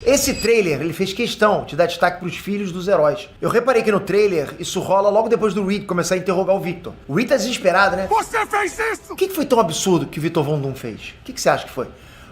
Esse trailer, ele fez questão de dar destaque pros filhos dos heróis. Eu reparei que no trailer, isso rola logo depois do Reed começar a interrogar o Victor. O Reed tá desesperado, né? Você fez isso! O que foi tão absurdo que o Victor Von Doom fez? O que você acha que foi?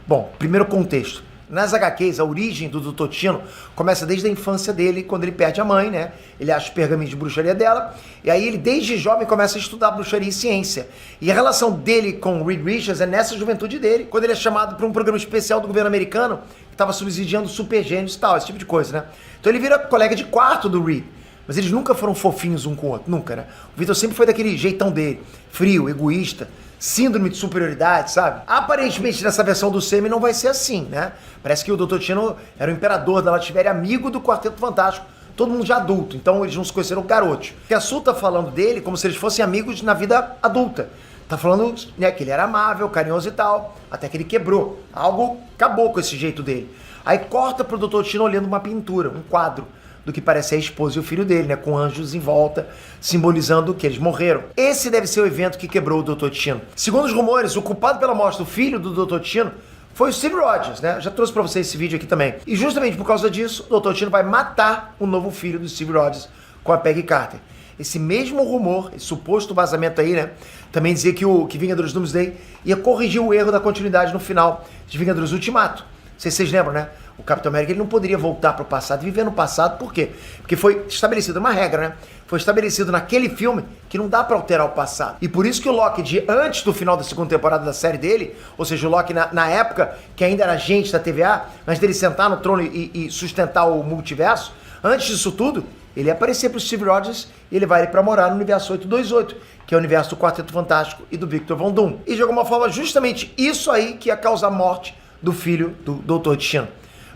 Bom, primeiro contexto. Nas HQs, a origem do Dr. Tino começa desde a infância dele, quando ele perde a mãe, né? Ele acha os pergaminhos de bruxaria dela, e aí ele, desde jovem, começa a estudar bruxaria e ciência. E a relação dele com o Reed Richards é nessa juventude dele, quando ele é chamado para um programa especial do governo americano, que estava subsidiando super gênios e tal, esse tipo de coisa, né? Então ele vira colega de quarto do Reed. Mas eles nunca foram fofinhos um com o outro, nunca, né? O Victor sempre foi daquele jeitão dele, frio, egoísta, síndrome de superioridade, sabe? Aparentemente, nessa versão do Semi não vai ser assim, né? Parece que o Dr. Tino era o imperador da Lattiveria, amigo do Quarteto Fantástico, todo mundo já adulto, então eles não se conheceram garotos. Porque a Sue tá falando dele como se eles fossem amigos na vida adulta. Tá falando, né, que ele era amável, carinhoso e tal, até que ele quebrou. Algo acabou com esse jeito dele. Aí corta pro Dr. Tino olhando uma pintura, um quadro, do que parece a esposa e o filho dele, né? Com anjos em volta, simbolizando que eles morreram. Esse deve ser o evento que quebrou o Dr. Tino. Segundo os rumores, o culpado pela morte do filho do Dr. Tino foi o Steve Rogers, né? Já trouxe pra vocês esse vídeo aqui também. E justamente por causa disso, o Dr. Tino vai matar o novo filho do Steve Rogers com a Peggy Carter. Esse mesmo rumor, esse suposto vazamento aí, né? Também dizia que Vingadores Doomsday ia corrigir o erro da continuidade no final de Vingadores Ultimato. Não sei se vocês lembram, né? O Capitão América ele não poderia voltar para o passado e viver no passado, por quê? Porque foi estabelecido uma regra, né? Foi estabelecido naquele filme que não dá para alterar o passado. E por isso que o Loki, antes do final da segunda temporada da série dele, ou seja, o Loki na época que ainda era agente da TVA, antes dele sentar no trono e sustentar o multiverso, antes disso tudo, ele ia aparecer pro Steve Rogers e ele vai para morar no universo 828, que é o universo do Quarteto Fantástico e do Victor Von Doom. E de alguma forma, justamente isso aí que ia causar a morte do filho do Dr. Tino.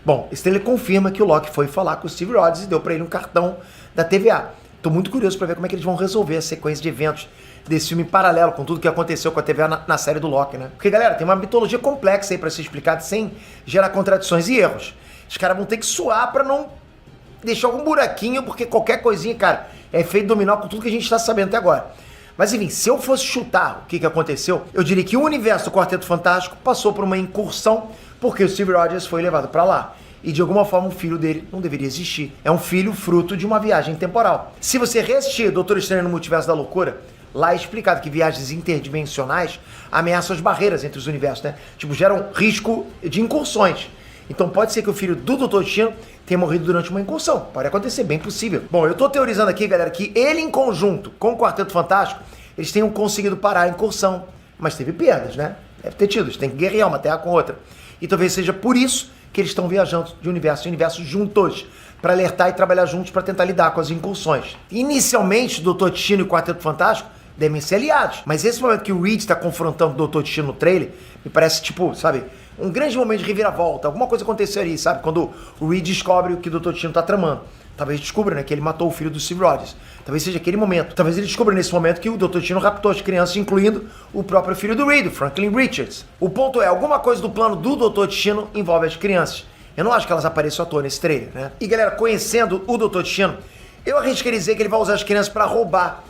Bom, esse trailer confirma que o Loki foi falar com o Steve Rogers e deu pra ele um cartão da TVA. Tô muito curioso pra ver como é que eles vão resolver a sequência de eventos desse filme em paralelo com tudo que aconteceu com a TVA na série do Loki, né? Porque, galera, tem uma mitologia complexa aí pra ser explicada sem gerar contradições e erros. Os caras vão ter que suar pra não deixar algum buraquinho, porque qualquer coisinha, cara, é efeito dominó com tudo que a gente tá sabendo até agora. Mas enfim, se eu fosse chutar o que aconteceu, eu diria que o universo do Quarteto Fantástico passou por uma incursão porque o Steve Rogers foi levado pra lá. E de alguma forma o filho dele não deveria existir. É um filho fruto de uma viagem temporal. Se você reassistir Doutor Estranho no Multiverso da Loucura, lá é explicado que viagens interdimensionais ameaçam as barreiras entre os universos, né? Tipo, geram risco de incursões. Então pode ser que o filho do Dr. Tino tenha morrido durante uma incursão. Pode acontecer, bem possível. Bom, eu tô teorizando aqui, galera, que ele em conjunto com o Quarteto Fantástico, eles tenham conseguido parar a incursão. Mas teve perdas, né? Deve ter tido, eles têm que guerrear uma terra com outra. E talvez seja por isso que eles estão viajando de universo em universo juntos, para alertar e trabalhar juntos para tentar lidar com as incursões. Inicialmente, o Dr. Tino e o Quarteto Fantástico devem ser aliados. Mas esse momento que o Reed está confrontando o Dr. Tino no trailer, me parece, tipo, sabe, um grande momento de reviravolta. Alguma coisa aconteceu ali, sabe? Quando o Reed descobre o que o Dr. Tino tá tramando. Talvez descubra, né, que ele matou o filho do Steve Rogers. Talvez seja aquele momento. Talvez ele descubra nesse momento que o Dr. Tino raptou as crianças, incluindo o próprio filho do Reed, o Franklin Richards. O ponto é, alguma coisa do plano do Dr. Tino envolve as crianças. Eu não acho que elas apareçam à toa nesse trailer, né? E galera, conhecendo o Dr. Tino, eu arriscaria dizer que ele vai usar as crianças para roubar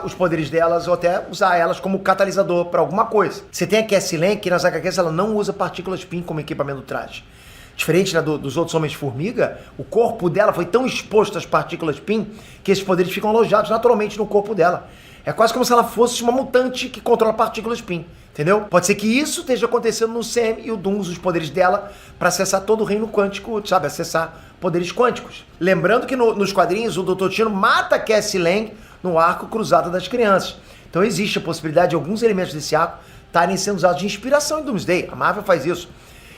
os poderes delas ou até usar elas como catalisador para alguma coisa. Você tem a Cassie Lang, que nas HQs ela não usa partículas PIN como equipamento do traje. Diferente, né, dos outros Homens-Formiga, o corpo dela foi tão exposto às partículas PIN que esses poderes ficam alojados naturalmente no corpo dela. É quase como se ela fosse uma mutante que controla partículas PIN, entendeu? Pode ser que isso esteja acontecendo no Sam e o Doom usa os poderes dela para acessar todo o reino quântico, sabe? Acessar poderes quânticos. Lembrando que nos quadrinhos o Dr. Tino mata Cassie Lang no arco Cruzada das Crianças. Então existe a possibilidade de alguns elementos desse arco estarem sendo usados de inspiração em Doomsday. A Marvel faz isso.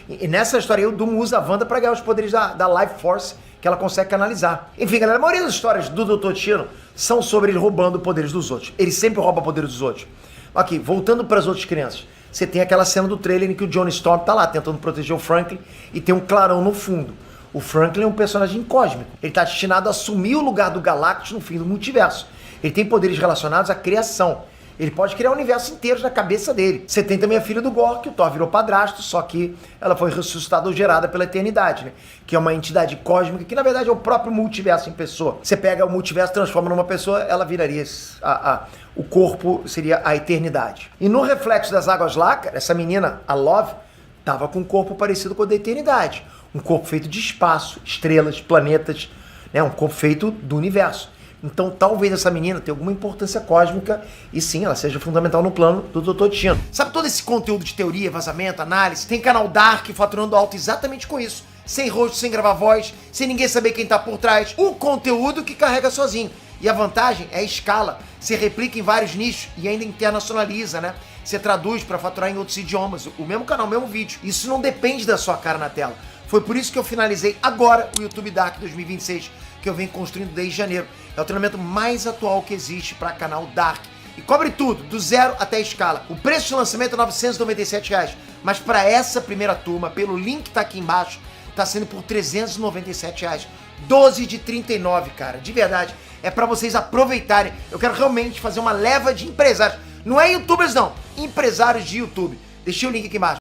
E nessa história aí, o Doom usa a Wanda para ganhar os poderes da Life Force que ela consegue canalizar. Enfim, galera, a maioria das histórias do Dr. Tino são sobre ele roubando poderes dos outros. Ele sempre rouba poderes dos outros. Ok, voltando para as outras crianças. Você tem aquela cena do trailer em que o Johnny Storm tá lá tentando proteger o Franklin e tem um clarão no fundo. O Franklin é um personagem cósmico. Ele tá destinado a assumir o lugar do Galactus no fim do multiverso. Ele tem poderes relacionados à criação. Ele pode criar o universo inteiro na cabeça dele. Você tem também a filha do Gorr, que o Thor virou padrasto, só que ela foi ressuscitada ou gerada pela eternidade, né? Que é uma entidade cósmica, que na verdade é o próprio multiverso em pessoa. Você pega o multiverso, transforma numa pessoa, ela viraria... o corpo seria a eternidade. E no Reflexo das Águas lá, essa menina, a Love, tava com um corpo parecido com o da eternidade. Um corpo feito de espaço, estrelas, planetas, né? Um corpo feito do universo. Então talvez essa menina tenha alguma importância cósmica e sim, ela seja fundamental no plano do Dr. Destino. Sabe todo esse conteúdo de teoria, vazamento, análise? Tem canal Dark faturando alto exatamente com isso. Sem rosto, sem gravar voz, sem ninguém saber quem tá por trás. O conteúdo que carrega sozinho. E a vantagem é a escala. Você replica em vários nichos e ainda internacionaliza, né? Você traduz para faturar em outros idiomas. O mesmo canal, o mesmo vídeo. Isso não depende da sua cara na tela. Foi por isso que eu finalizei agora o YouTube Dark 2026, que eu venho construindo desde janeiro. É o treinamento mais atual que existe para canal Dark. E cobre tudo, do zero até a escala. O preço de lançamento é R$ 997, mas para essa primeira turma, pelo link que tá aqui embaixo, tá sendo por R$ 397. 12 de 39, cara. De verdade, é para vocês aproveitarem. Eu quero realmente fazer uma leva de empresários. Não é youtubers não, empresários de YouTube. Deixei o link aqui embaixo.